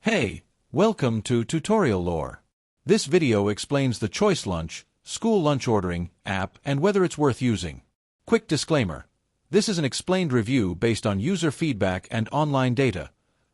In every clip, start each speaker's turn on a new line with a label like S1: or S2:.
S1: Hey, welcome to Tutorial Lore. This video explains the Choicelunch school lunch ordering app and whether it's worth using. Quick disclaimer. This is an explained review based on user feedback and online data,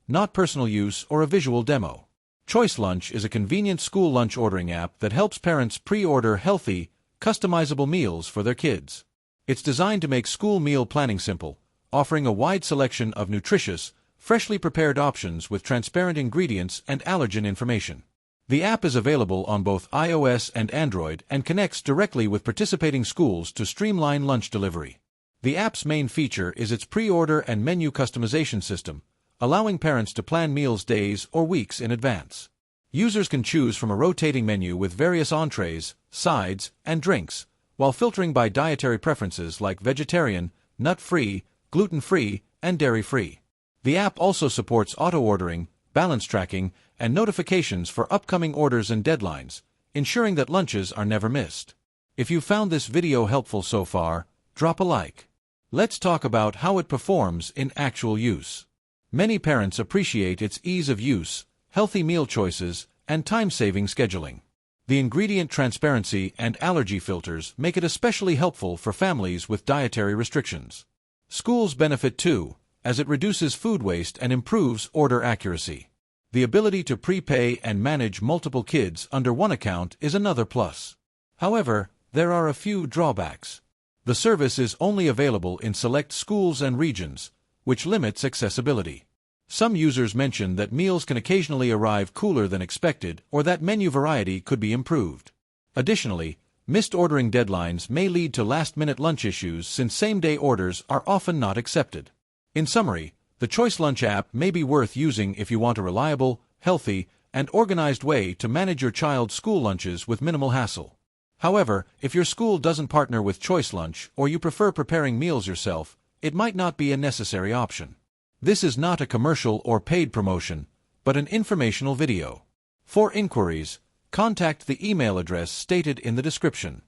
S1: not personal use or a visual demo. Choicelunch is a convenient school lunch ordering app that helps parents pre-order healthy, customizable meals for their kids. It's designed to make school meal planning simple, offering a wide selection of nutritious, freshly prepared options with transparent ingredients and allergen information. The app is available on both iOS and Android and connects directly with participating schools to streamline lunch delivery. The app's main feature is its pre-order and menu customization system, allowing parents to plan meals days or weeks in advance. Users can choose from a rotating menu with various entrees, sides, and drinks, while filtering by dietary preferences like vegetarian, nut-free, gluten-free, and dairy-free. The app also supports auto-ordering, balance tracking, and notifications for upcoming orders and deadlines, ensuring that lunches are never missed. If you found this video helpful so far, drop a like. Let's talk about how it performs in actual use. Many parents appreciate its ease of use, healthy meal choices, and time-saving scheduling. The ingredient transparency and allergy filters make it especially helpful for families with dietary restrictions. Schools benefit too, as it reduces food waste and improves order accuracy. The ability to prepay and manage multiple kids under one account is another plus. However, there are a few drawbacks. The service is only available in select schools and regions, which limits accessibility. Some users mention that meals can occasionally arrive cooler than expected or that menu variety could be improved. Additionally, missed ordering deadlines may lead to last-minute lunch issues since same-day orders are often not accepted. In summary, the Choicelunch app may be worth using if you want a reliable, healthy, and organized way to manage your child's school lunches with minimal hassle. However, if your school doesn't partner with Choicelunch or you prefer preparing meals yourself, it might not be a necessary option. This is not a commercial or paid promotion, but an informational video. For inquiries, contact the email address stated in the description.